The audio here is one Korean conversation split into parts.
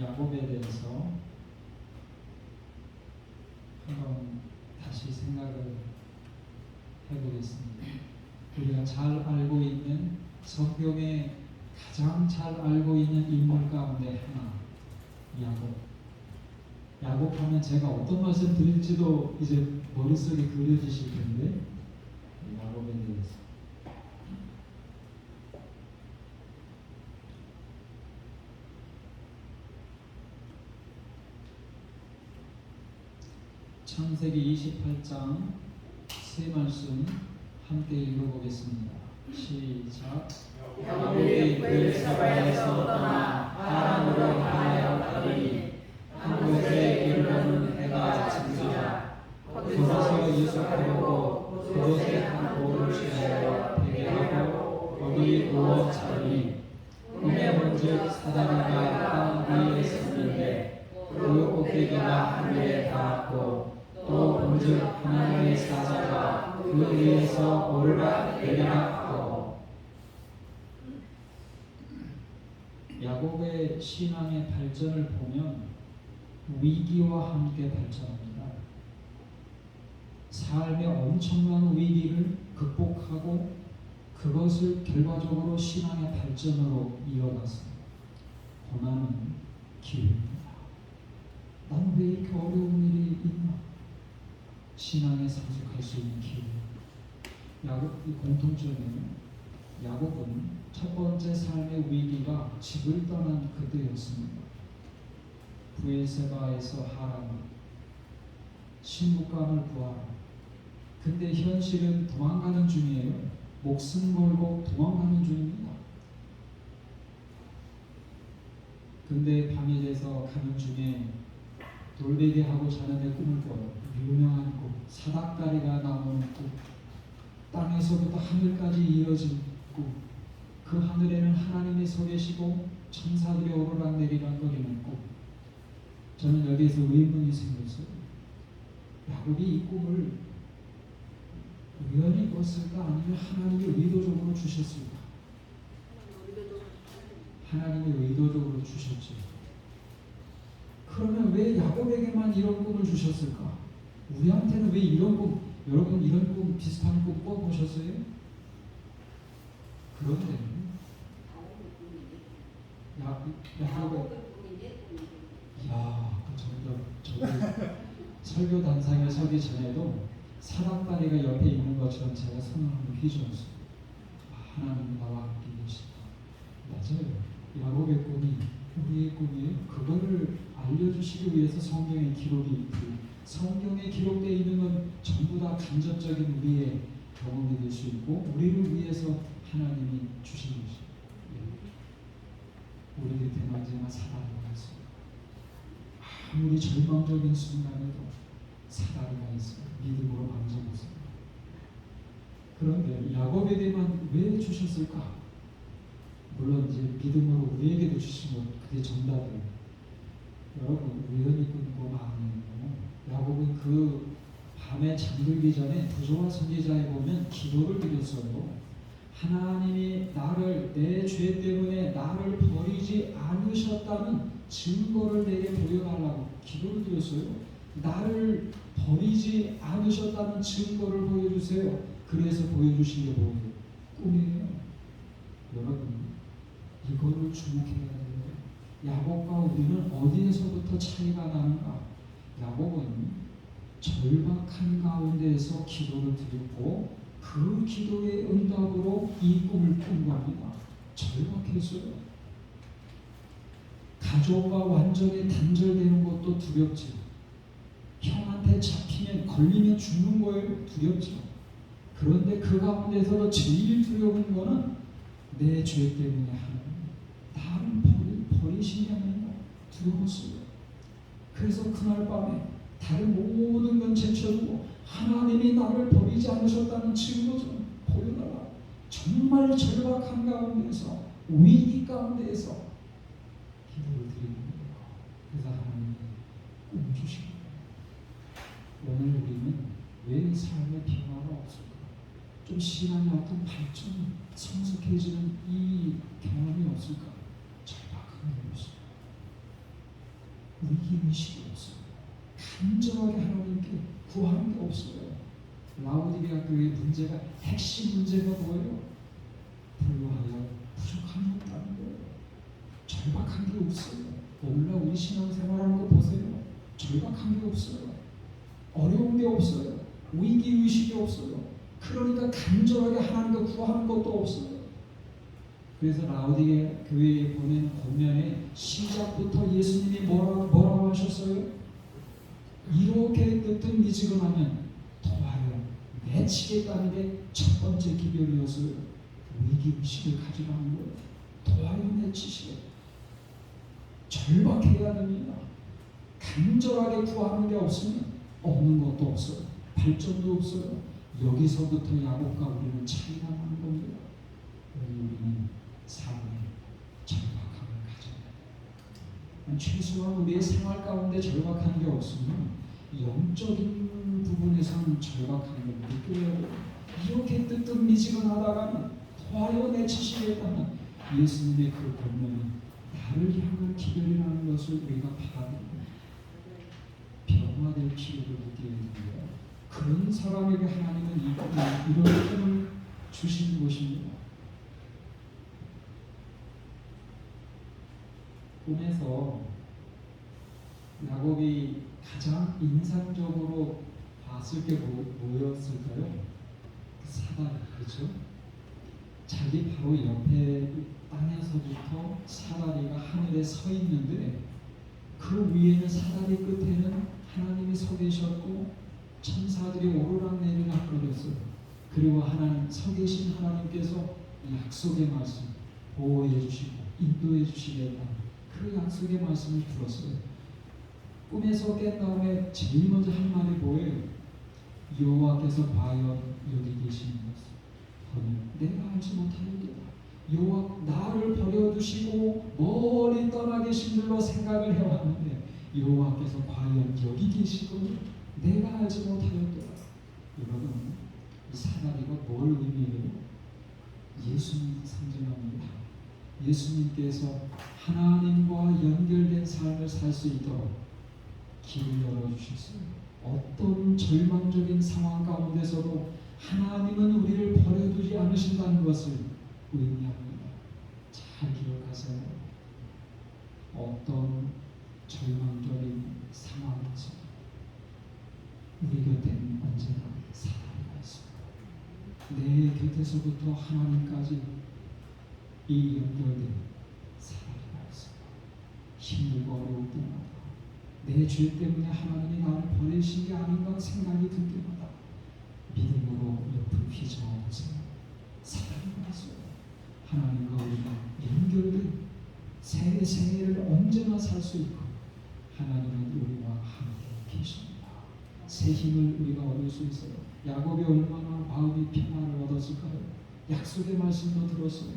야곱에 대해서 한번 다시 생각을 해보겠습니다. 우리가 잘 알고 있는 성경에 가장 잘 알고 있는 인물 가운데 하나, 야곱. 야곱하면 제가 어떤 말씀 드릴지도 이제 머릿속에 그려지실 텐데, 야곱에 대해서. 창세기 28장 세 말씀 함께 읽어보겠습니다. 시작. 야곱이 브에르사바에서 떠나 하란으로 향하여 가더니 한 곳에 이르러는 해가 지자 거기서 유숙해 보고 그곳에 한 돌을 취하여 베게 하고 거기 누워 자더니 꿈에 본즉 사다리가 땅 위에 섰는데 그 꼭대기가 하늘에 닿았고 또 본즉 하나님의 사자가 그 위에서 오르락 내리락 하고. 야곱의 신앙의 발전을 보면 위기와 함께 발전합니다. 삶의 엄청난 위기를 극복하고 그것을 결과적으로 신앙의 발전으로 이어갔습니다. 고난은 기회입니다. 난 왜 이렇게 어려운 일이 있나? 신앙에 성숙할 수 있는 기회. 야곱의 공통점은 야곱은 첫 번째 삶의 위기가 집을 떠난 그때였습니다. 브에르사바에서 하란, 신부감을 구하라. 근데 현실은 도망가는 중이에요. 목숨 걸고 도망가는 중입니다. 근데 밤이 돼서 가는 중에 돌베개하고 자는 애 꿈을 꿔요. 유명한 꿈, 사닥다리가 나오는 꿈, 땅에서부터 하늘까지 이어진 꿈. 그 하늘에는 하나님이 서 계시고 천사들이 오르락내리락 거리는 꿈. 저는 여기에서 의문이 생겼어요. 야곱이 이 꿈을 우연히 꿨을까 아니면 하나님이 의도적으로 주셨을까? 하나님이 의도적으로 주셨죠. 그러면 왜 야곱에게만 이런 꿈을 주셨을까? 우리한테는 왜 이런 꿈, 여러분 이런 꿈 비슷한 꿈 꿔보셨어요? 그런데 야곱의 저기 설교 단상에 서기 전에도 사닥다리가 옆에 있는 것처럼 제가 손을 한번 휘저었어요. 하나님 나와 함께 계시다. 맞아요. 야곱의 꿈이 우리의 꿈이에요. 그거를 알려주시기 위해서 성경에 기록이 있고, 성경에 기록되어 있는 건 전부 다 간접적인 우리의 경험이 될 수 있고 우리를 위해서 하나님이 주신 것이에요. 우리 곁에는 언제나 사다리가 있어요. 아무리 절망적인 순간에도 사다리가 있어요. 믿음으로 만져보세요. 그런데 야곱에 대해만 왜 주셨을까? 물론 이제 믿음으로 우리에게도 주신 것, 그게 정답이에요. 여러분 우연히 꾼 꿈 아니에요. 야곱은 그 밤에 잠들기 전에 부조와 선지자에 보면 기도를 드렸어요. 하나님이 나를 내 죄 때문에 나를 버리지 않으셨다는 증거를 내게 보여달라고 기도를 드렸어요. 나를 버리지 않으셨다는 증거를 보여주세요. 그래서 보여주신 게 뭐예요? 꿈이에요. 여러분 이거를 주목해야 돼요. 야곱과 우리는 어디에서부터 차이가 나는가? 야곱은 절박한 가운데에서 기도를 드렸고 그 기도의 응답으로 이 꿈을 꾼 겁니다. 절박했어요. 가족과 완전히 단절되는 것도 두렵지. 형한테 잡히면 걸리면 죽는 거예요. 두렵죠. 그런데 그 가운데서도 제일 두려운 거는 내 죄 때문에 하나님 나를 버리신 게 아니라 두려웠어요. 그래서 그날 밤에 다른 모든 건 제쳐두고 하나님이 나를 버리지 않으셨다는 증거 좀 보여달라. 정말 절박한 가운데서 위기 가운데에서 기도를 드리는 거예요. 그래서 하나님이 꿈 주신 거예요. 오늘 우리는 왜 삶의 변화가 없을까? 좀 신앙의 어떤 발전, 성숙해지는 이 경험이 없을까? 절박한 것이. 위기의식이 없어요. 간절하게 하나님께 구하는 게 없어요. 라오디게아 교회의 문제가 핵심 문제가 뭐예요? 불과하여 부족함이 없다는 거예요. 절박한 게 없어요. 오늘날 우리 신앙생활하는 거 보세요. 절박한 게 없어요. 어려운 게 없어요. 위기의식이 없어요. 그러니까 간절하게 하나님께 구하는 것도 없어요. 그래서 라오디게아 교회에 보낸 권면의 시작부터 예수님이 뭐라고 하셨어요? 이렇게 뜨뜻미지근하면 도하여 내치겠다는 게 첫 번째 기별이었어요. 위기의식을 가지라는 거예요. 도하여 내치시게. 절박해야 됩니다. 간절하게 구하는 게 없으면 얻는 것도 없어요. 발전도 없어요. 여기서부터 야곱과 우리는 차이가 나는 겁니다. 우리는 삶에 절박함을 가져야 돼요. 최소한 우리의 생활 가운데 절박한 게 없으면 영적인 부분에서는 절박함을 느껴야 돼요. 이렇게 뜨뜻미지근하다가는 도하여 내치시겠다는 예수님의 그 권면이 나를 향한 기별이라는 것을 우리가 받아들이고 변화될 필요를 느끼게 됩니다. 그런 사람에게 하나님은 이런 꿈을 주신 것입니다. 꿈에서 야곱이 가장 인상적으로 봤을 게 뭐였을까요? 사다리, 그렇죠? 자기 바로 옆에 땅에서부터 사다리가 하늘에 서 있는데 그 위에는 사다리 끝에는 하나님이 서 계셨고 천사들이 오르락내리락 거렸어요. 그리고 하나님 서 계신 하나님께서 약속의 말씀 보호해 주시고 인도해 주시겠다. 그 약속의 말씀을 들었어요. 꿈에서 깬 다음에 제일 먼저 한 말이 뭐예요? 여호와께서 과연 여기 계시는 것을 내가 알지 못하는도다. 여호와 나를 버려두시고 멀리 떠나 계신 줄로 생각을 해왔는데 여호와께서 과연 여기 계시고 내가 알지 못하였도다. 여러분, 이 사다리가 뭘 의미해요? 예수님 상징합니다. 예수님께서 하나님과 연결된 삶을 살 수 있도록 길을 열어주셨어요. 어떤 절망적인 상황 가운데서도 하나님은 우리를 버려두지 않으신다는 것을 의미합니다. 잘 기억하세요. 어떤 절망적인 상황에서 우리 곁에는 언제나 사랑이 있습니다. 내 곁에서부터 하나님까지 이 연결된 사랑이 있습니다. 힘들고 어려울 때마다 내 죄 때문에 하나님이 나를 버리신 게 아닌가 생각이 들 때마다 믿음으로 옆을 휘저어보세요. 사랑이 있어요. 하나님과 우리가 연결된 새 생애를 언제나 살 수 있고 하나님은 우리와 함께 계십니다. 새 힘을 우리가 얻을 수 있어요. 야곱이 얼마나 마음이 평안을 얻었을까요? 약속의 말씀도 들었어요.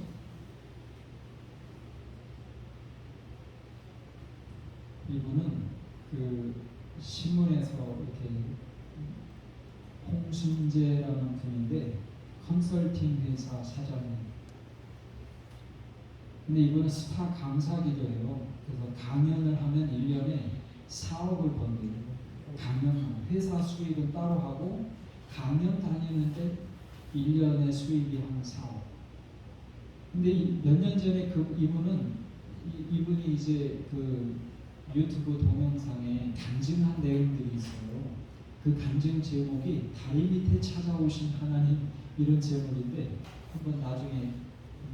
이분은 그 신문에서 이렇게 홍순재라는 분인데 컨설팅 회사 사장님. 근데 이분은 스타 강사기도 해요. 그래서 강연을 하면 1년에 4억을 번대요. 강연 회사 수익은 따로 하고 강연 다니는데 1년에 수익이 한 4억. 근데 몇 년 전에 이분이 이제 그 유튜브 동영상에 간증한 내용들이 있어요. 그 간증 제목이 다리 밑에 찾아오신 하나님 이런 제목인데 한번 나중에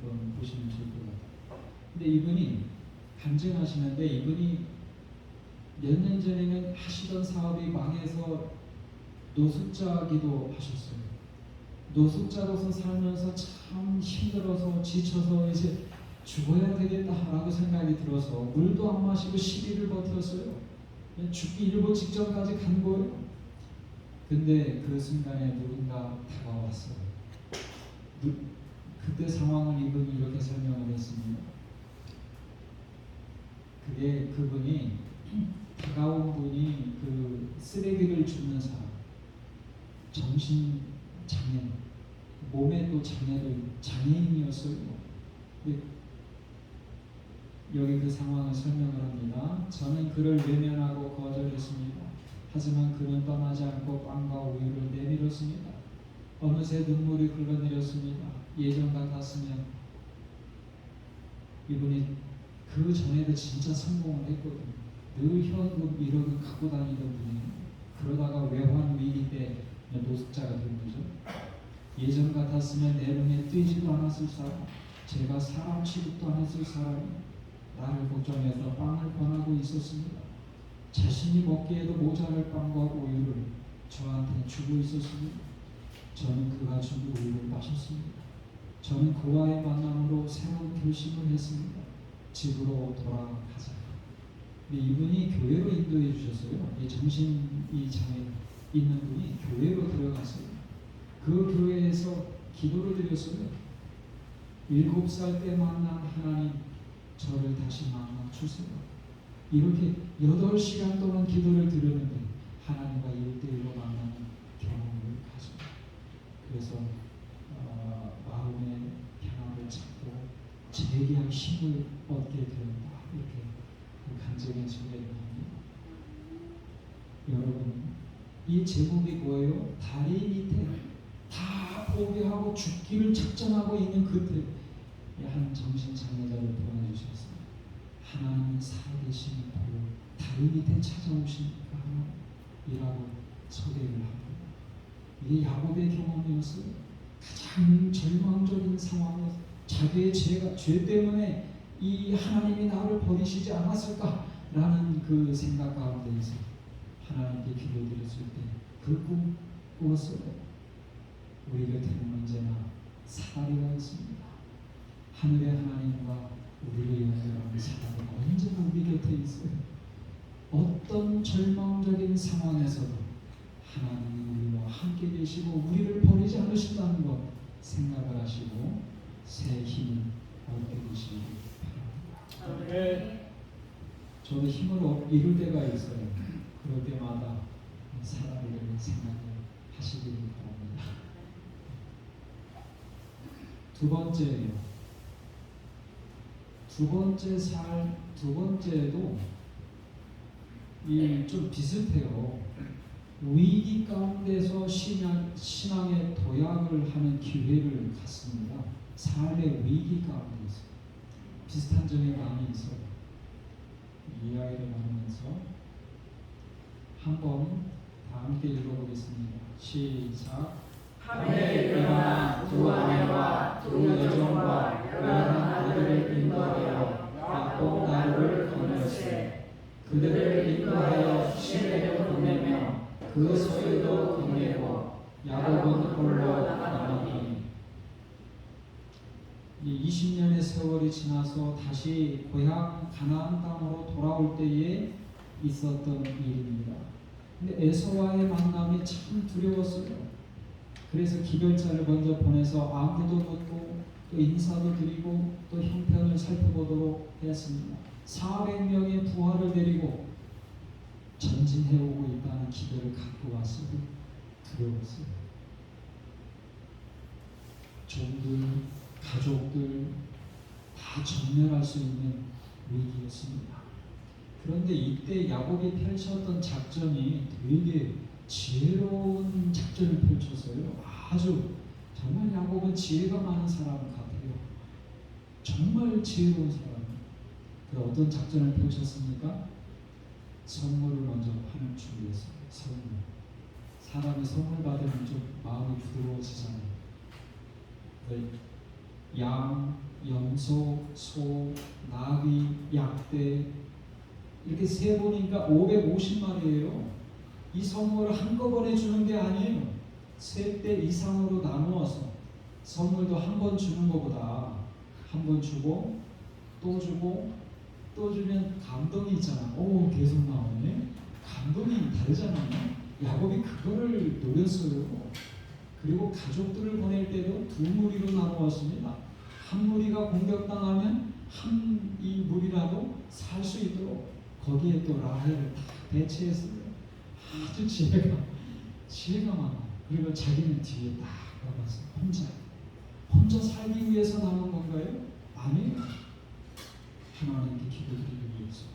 한번 보시면 좋을 것 같아요. 근데 이분이 간증하시는데 이분이 몇 년 전에는 하시던 사업이 망해서 노숙자기도 하셨어요. 노숙자로서 살면서 참 힘들어서 지쳐서 이제 죽어야 되겠다라고 생각이 들어서 물도 안 마시고 10일을 버텼어요. 죽기 일보 직전까지 간 거예요. 근데 그 순간에 누군가 다가왔어요. 그때 상황을 이분이 이렇게 설명을 했습니다. 그게 그분이 다가온 분이 그 쓰레기를 줍는 사람, 정신 장애, 몸에 또 장애도 장애인이었어요. 여기 그 상황을 설명을 합니다. 저는 그를 외면하고 거절했습니다. 하지만 그는 떠나지 않고 빵과 우유를 내밀었습니다. 어느새 눈물이 흘러내렸습니다. 예전 같았으면 이분이 그 전에도 진짜 성공을 했거든요. 늘 현금 1억을 갖고 다니던 분이에요. 그러다가 외환 위기 때 노숙자가 된 거죠. 예전 같았으면 내 눈에 띄지도 않았을 사람, 제가 사람 취급도 안 했을 사람이 나를 걱정해서 빵을 권하고 있었습니다. 자신이 먹기에도 모자랄 빵과 우유를 저한테 주고 있었습니다. 저는 그가 준 우유를 마셨습니다. 저는 그와의 만남으로 새로운 결심을 했습니다. 집으로 돌아가자. 이분이 교회로 인도해 주셨어요. 이 정신이 장애 있는 분이 교회로 들어갔어요. 그 교회에서 기도를 드렸어요. 7살 때 만난 하나님, 저를 다시 만나 주세요. 이렇게 8시간 동안 기도를 드렸는데 하나님과 1대1로 만나는 경험을 가져. 그래서 마음의 평안을 찾고 재기할 힘을 얻게 된다. 이렇게 간증의 소개를 합니다. 여러분, 이 제목이 뭐예요? 다리 밑에 다 포기하고 죽기를 작정하고 있는 그때 한 정신장애자를 도와주셨어요. 하나님은 살아계심을 보고 다리 밑에 찾아오시니까 이라고 소개를 합니다. 이게 야곱의 경험이었어요. 가장 절망적인 상황에서 자기의 죄 때문에 이 하나님이 나를 버리시지 않았을까라는 그 생각 가운데에서 하나님께 기도드렸을 때 그 꿈 꾸었어요. 우리 곁에는 언제나 사다리가 있습니다. 하늘의 하나님과 우리를 연결하는 사다리가 언제나 우리 곁에 있어요. 어떤 절망적인 상황에서도 하나님이 우리와 함께 계시고 우리를 버리지 않으신다는 것 생각을 하시고 새 힘을 얻게 되시기 바랍니다. 네. 저도 힘을 잃을 때가 있어요. 그럴 때마다 사다리를 생각을 하시기 바랍니다. 두 번째도 좀 비슷해요. 위기 가운데서 신앙의 도약을 하는 기회를 갖습니다. 삶의 위기 가운데서 비슷한 점이 많이 있어요. 이야기를 나누면서 한번 다 함께 읽어보겠습니다. 시작. 밤에 일어나 두 아내와 두 여종과 11아들을 인도하여 야곱 나루를 건널세. 그들을 인도하여 시내로 보내며 그 소유도 보내고 야곱은 홀로 남았더니. 20년의 세월이 지나서 다시 고향 가나안 땅으로 돌아올 때에 있었던 일입니다. 근데 에서와의 만남이 참 두려웠어요. 그래서 기별자를 먼저 보내서 안부도 묻고 또 인사도 드리고 또 형편을 살펴보도록 했습니다. 400명의 부하를 데리고 전진해오고 있다는 기별을 갖고 왔어도 두려웠어요. 종들, 가족들 다 전멸할 수 있는 위기였습니다. 그런데 이때 야곱이 펼쳤던 작전이 되게 지혜로운 작전을 펼쳤어요. 아주 정말 야곱은 지혜가 많은 사람 같아요. 정말 지혜로운 사람이에요. 그래서 어떤 작전을 펼쳤습니까? 선물을 먼저 하는 준비했어요. 선물. 사람이 선물 받으면 좀 마음이 부드러워지잖아요. 양, 염소, 소, 나귀, 약대 이렇게 세 번이니까 550마리예요. 이 선물을 한꺼번에 주는 게 아니에요. 세 때 이상으로 나누어서 선물도 한 번 주는 것보다 한 번 주고 또 주고 또 주면 감동이 있잖아. 오, 계속 나오네. 감동이 다르잖아요. 야곱이 그거를 노렸어요. 그리고 가족들을 보낼 때도 두 무리로 나누었습니다. 한 무리가 공격당하면 한 이 무리라도 살 수 있도록 거기에 또 라헬을 다 배치했어요. 아주 지혜가 많아. 그리고 자기는 뒤에 딱 남았어. 혼자 살기 위해서 남은 건가요? 아니에요. 하나님께 기도드리기 위해서.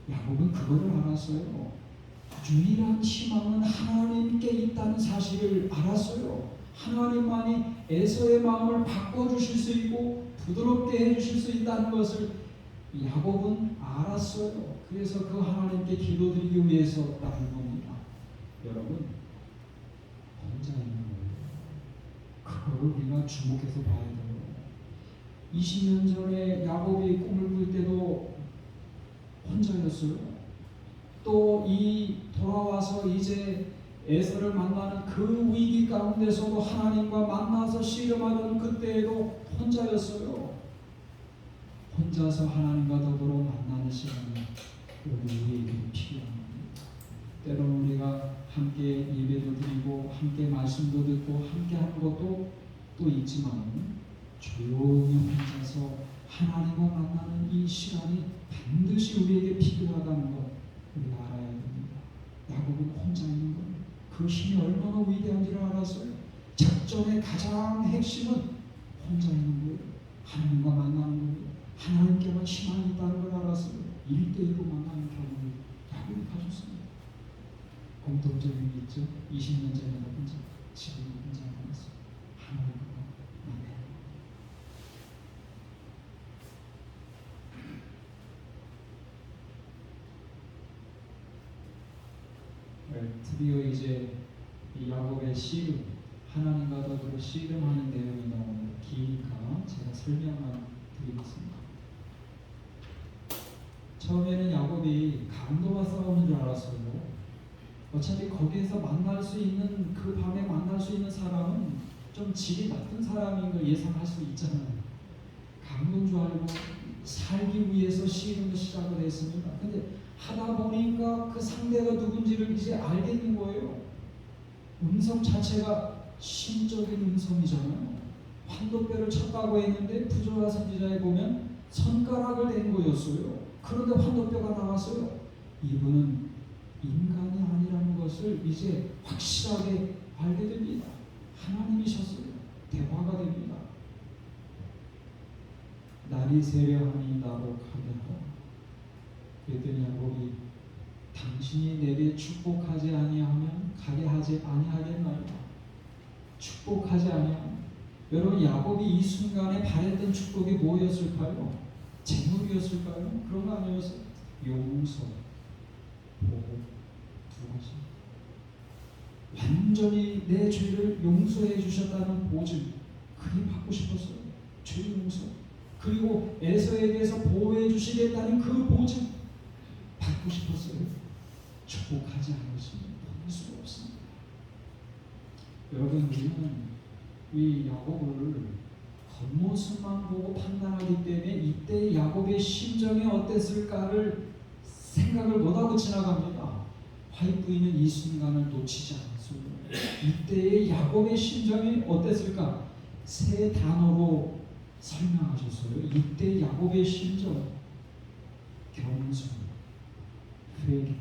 야곱은 그거를 알았어요. 유일한 희망은 하나님께 있다는 사실을 알았어요. 하나님만이 에서의 마음을 바꿔주실 수 있고 부드럽게 해주실 수 있다는 것을 야곱은 알았어요. 그래서 그 하나님께 기도드리기 위해서 나온 겁니다. 여러분, 혼자 있는 거예요. 그걸 우리가 주목해서 봐야 돼요. 20년 전에 야곱이 꿈을 꿀 때도 혼자였어요. 또 이 돌아와서 이제 에서를 만나는 그 위기 가운데서도 하나님과 만나서 씨름하던 그때에도 혼자였어요. 혼자서 하나님과 더불어 만나는 시간이 우리에게 필요합니다. 때로는 우리가 함께 예배도 드리고 함께 말씀도 듣고 함께 하는 것도 또 있지만 조용히 혼자서 하나님과 만나는 이 시간이 반드시 우리에게 필요하다는 것 우리가 알아야 됩니다. 야곱은 혼자 있는 거예요. 그 힘이 얼마나 위대한지를 알았어요. 작전의 가장 핵심은 혼자 있는 거예요. 하나님과 만나는 거예요. 하나님께만 희망이 있다는 걸 알았어요. 1대1로 만나는 경험을 야곱이 가졌습니다. 공통점이 있죠. 20년 전에는 혼자, 지금은 혼자 만났어요. 하나님과 만나요. 드디어 이제 이 야곱의 씨름, 하나님과 더불어 씨름하는 내용이 나오는 기니까 제가 설명을 드리겠습니다. 처음에는 야곱이 강도와 싸우는 줄 알았어요. 어차피 거기에서 만날 수 있는, 그 밤에 만날 수 있는 사람은 좀 질이 나쁜 사람인 걸 예상할 수 있잖아요. 강도인 줄 알고 살기 위해서 씨름을 시작을 했습니다. 근데 하다 보니까 그 상대가 누군지를 이제 알겠는 거예요. 음성 자체가 신적인 음성이잖아요. 환도뼈를 쳤다고 했는데 부조화 선지자에 보면 손가락을 댄 거였어요. 그런데 환도뼈가 나왔어요. 이분은 인간이 아니라는 것을 이제 확실하게 알게 됩니다. 하나님이셨어요. 대화가 됩니다. 날이 새려하니 나로 가게 하라. 그랬더니 야곱이 당신이 내게 축복하지 아니하면 가게 하지 아니하겠나이다. 축복하지 아니하면. 여러분, 야곱이 이 순간에 바랬던 축복이 뭐였을까요? 재물이었을까요? 그런 거 아니었어요. 용서, 보호, 두 가지. 완전히 내 죄를 용서해 주셨다는 보증, 그게 받고 싶었어요. 죄 용서. 그리고 에서에게서 보호해 주시겠다는 그 보증 받고 싶었어요. 축복하지 않으시면 받을 수가 없습니다. 여러분, 우리는 이 야곱을 겉모습만 보고 판단하기 때문에 이때 야곱의 심정이 어땠을까를 생각을 못하고 지나갑니다. 화입 부인은 이 순간을 놓치지 않았어요. 이때의 야곱의 심정이 어땠을까? 세 단어로 설명하셨어요. 이때 야곱의 심정: 겸손, 회개,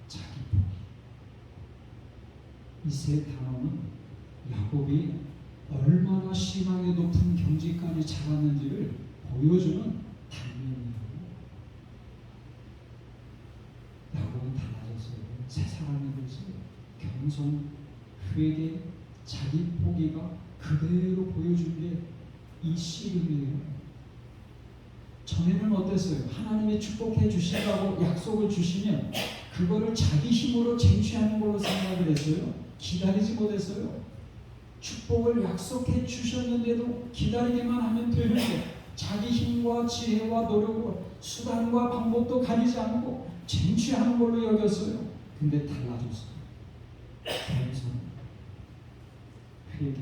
자기 포기. 이 세 단어는 야곱이 얼마나 신앙의 높은 경지까지 자랐는지를 보여주는 단면이에요. 야곱은 달라졌어요. 새 사람이 됐어요. 겸손, 회개, 자기 포기가 그대로 보여준 게 이 씨름이에요. 전에는 어땠어요? 하나님이 축복해 주신다고 약속을 주시면 그거를 자기 힘으로 쟁취하는 걸로 생각을 했어요. 기다리지 못했어요. 축복을 약속해 주셨는데도 기다리기만 하면 되는데 자기 힘과 지혜와 노력과 수단과 방법도 가리지 않고 쟁취하는 걸로 여겼어요. 근데 달라졌어요. 겸손, 회개,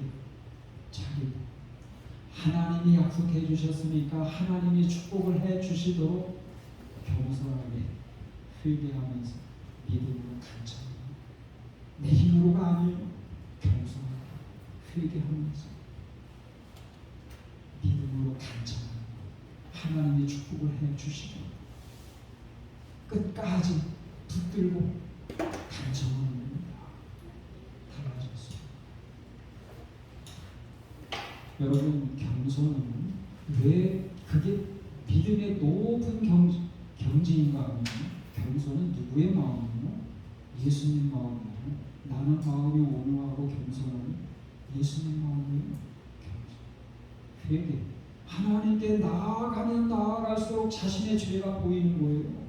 자기. 하나님이 약속해 주셨으니까 하나님이 축복을 해 주시도록 겸손하게 회개하면서 믿음으로 간청합니다. 내 힘으로가 아니에요. 겸손하게 회개하면서 믿음으로 간청합니다. 하나님이 축복을 해 주시죠. 끝까지 붙들고 간청하는 겁니다. 달라졌어요. 여러분, 겸손은 왜 그게 믿음의 높은 경지인가 하면 겸손은 누구의 마음이요? 예수님 마음이요. 나는 마음이 온유하고 겸손한 예수님 마음이요. 회개. 하나님께 나아가면 나아갈수록 자신의 죄가 보이는 거예요.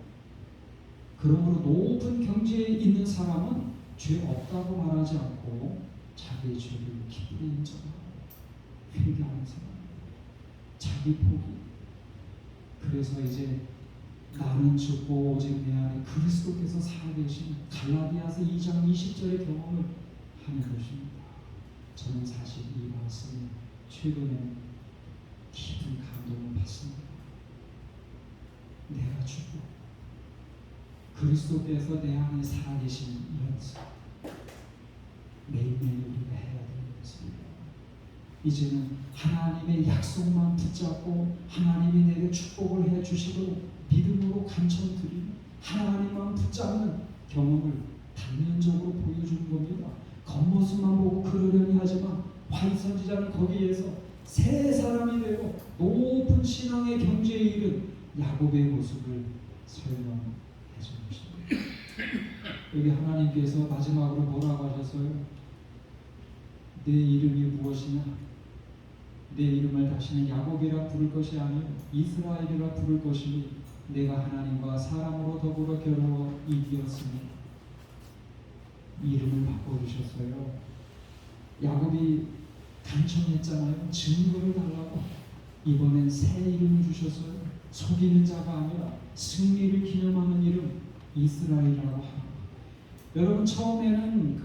그러므로 높은 경지에 있는 사람은 죄 없다고 말하지 않고 자기의 죄를 기쁘게 인정하고 회개하는 사람, 자기 포기. 그래서 이제 나는 죽고 오직 내 안에 그리스도께서 살아계신 갈라디아서 2장 20절의 경험을 하는 것입니다. 저는 사실 이 말씀을 최근에 깊은 감동을 받습니다. 내가 죽고 그리스도께서 내 안에 살아계신 연습, 매일매일 우리가 해야 되는 것입니다. 이제는 하나님의 약속만 붙잡고 하나님이 내게 축복을 해주시도록 믿음으로 간청드리며 하나님만 붙잡는 경험을 단면적으로 보여주는 겁니다. 겉모습만 보고 그러려니 하지만 바울 선지자는 거기에서 새 사람이 되고 높은 신앙의 경지에 이른 야곱의 모습을 설명해 주십니다. 여기 하나님께서 마지막으로 뭐라고 하셨어요? 내 이름이 무엇이냐? 내 이름을 다시는 야곱이라 부를 것이 아니요 이스라엘이라 부를 것이니 내가 하나님과 사람으로 더불어 겨루어 이기었으니 이름을 바꿔주셨어요. 야곱이 간청했잖아요. 증거를 달라고. 이번엔 새 이름을 주셨어요. 속이는 자가 아니라 승리를 기념하는 이름 이스라엘이라고 합니다. 여러분 처음에는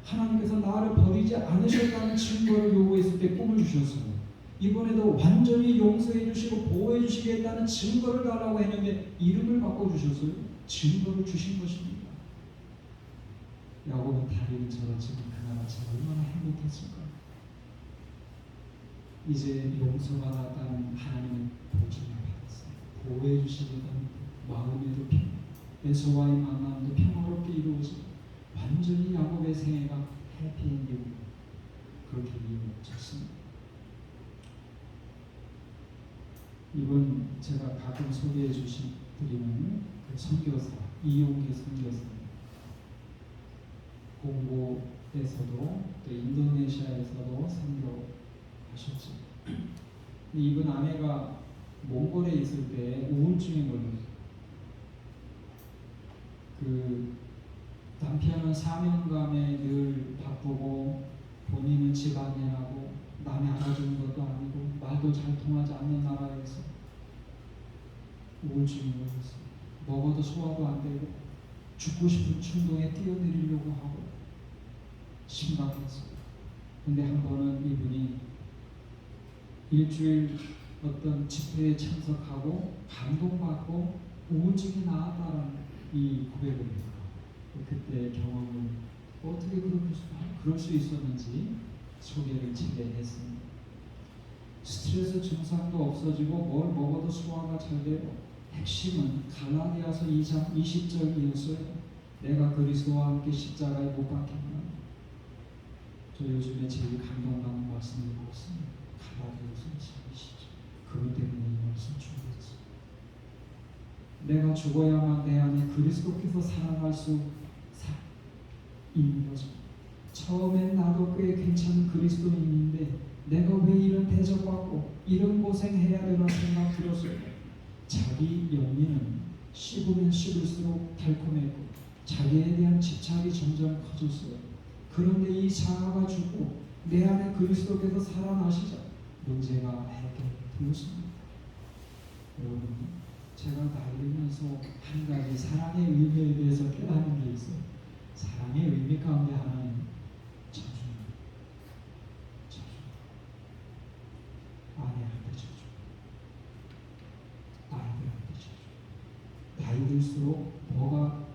하나님께서 나를 버리지 않으셨다는 증거를 요구했을 때 꿈을 주셨어요. 이번에도 완전히 용서해 주시고 보호해 주시겠다는 증거를 달라고 했는데 이름을 바꿔주셨어요. 증거를 주신 것입니다. 야곱은 다리를 저었지만 그나마치 얼마나 행복했을까요? 이제 용서받았다는 하나님의 보증을 받았어요. 보호해 주시겠다는 마음에도 평안, 에서와의 만남도 평화롭게 이루어지고 완전히 야곱의 생애가 해피엔딩으로 그렇게 이루어졌습니다. 이번 제가 가끔 소개해 드리는 그 선교사 이용계 선교사입니다. 공고에서도 또 인도네시아에서도 선교하셨죠. 이분 아내가 몽골에 있을 때 우울증에 걸렸어요. 남편은 사명감에 늘 바쁘고 본인은 집안일하고 남이 알아주는 것도 아니고 말도 잘 통하지 않는 나라에서 우울증이 걸렸어요. 먹어도 소화도 안 되고 죽고 싶은 충동에 뛰어내리려고 하고 심각했어요. 근데 한 번은 이분이 일주일 어떤 집회에 참석하고 감동받고 우울증이 나았다는 이 고백을 해요. 그때 경험을 어떻게 그럴 수 있었는지 소개를 제대했습니다. 스트레스 증상도 없어지고 뭘 먹어도 소화가 잘 되고 핵심은 갈라디아서 2장 20절이었어요. 내가 그리스도와 함께 십자가에 못 박혔나. 저 요즘에 제일 감동받는 말씀을 읽고 있습니다. 갈라디아서 2장 20절. 그것 때문에 이 말씀 준비했어요. 내가 죽어야만 내 안에 그리스도께서 살아날 수 있는 거죠. 처음엔 나도 꽤 괜찮은 그리스도인인데 내가 왜 이런 대접받고 이런 고생해야 되나 생각 들었어요. 자기 영리는 씹으면 씹을수록 달콤했고 자기에 대한 집착이 점점 커졌어요. 그런데 이 자아가 죽고 내 안에 그리스도께서 살아나시자 문제가 해결되었습니다. 여러분, 제가 나이 들면서 한 가지 사랑의 의미에 대해서 깨닫는 게 있어요. 사랑의 의미 가운데 하나는 자주입니다. 아내한테 자주, 아이들한테 자주. 나이 들수록 뭐가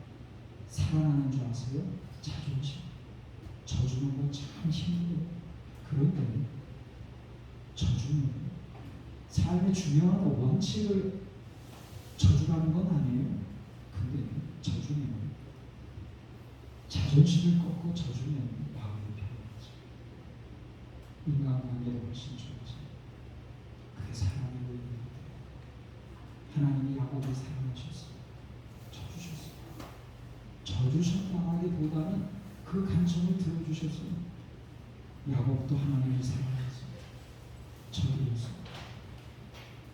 살아나는 줄 아세요? 자존심. 져주는 건 참 힘들어요. 그런데 져주는 삶의 중요한 원칙을 져주라는 건 아니에요. 근데 져주면 자존심을 꺾고 져주면 마음이 편해지죠. 인간관계가 훨씬 좋아져요. 그게 사랑의 의미입니다. 하나님이 져주셨다기보다는 그 간청을 들어주셨어요. 야곱도 하나님을 사랑했어요. 저도였어요.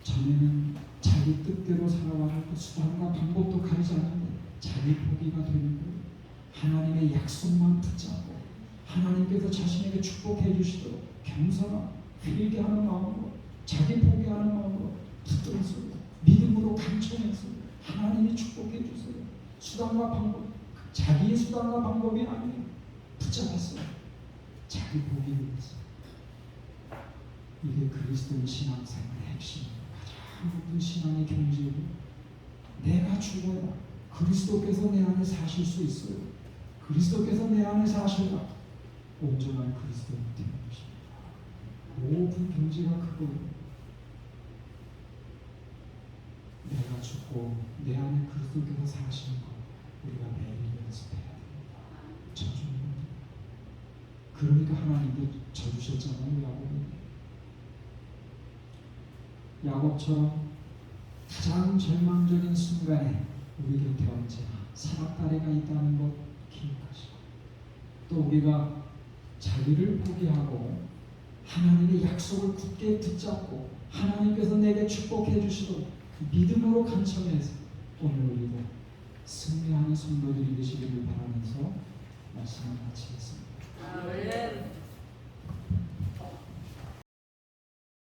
전에는 자기 뜻대로 살아왔고 수단과 방법도 가리지 않는데 자기 포기가 되는 거예요. 하나님의 약속만 붙잡고 하나님께서 자신에게 축복해 주시도록 겸손한 회개하는 마음으로 자기 포기하는 마음으로 붙들었어요. 믿음으로 간청했어요. 하나님이 축복해 주세요. 수단과 방법, 자기의 수단과 방법이 아니에요. 붙잡았어요. 자기 포기를 했어요. 이게 그리스도인 신앙생활의 핵심입니다. 가장 높은 신앙의 경지고 내가 죽어야 그리스도께서 내 안에 사실 수 있어요. 그리스도께서 내 안에 사셔야 온전한 그리스도인이 되는 것입니다. 모든 경지가 그거예요. 내가 죽고 내 안에 그리스도께서 사시는 것 우리가 매일 연습해야 됩니다. 저주는 그러니까 하나님도 져주셨잖아요. 야곱처럼 가장 절망적인 순간에 우리 곁에 언제나 사닥다리가 있다는 것 기억하시고 또 우리가 자기를 포기하고 하나님의 약속을 굳게 붙잡고 하나님께서 내게 축복해 주시도록 믿음으로 간청해서 오늘 우리도 승리하는 성도들이 되시기를 바라면서 말씀을 마치겠습니다. 아멘.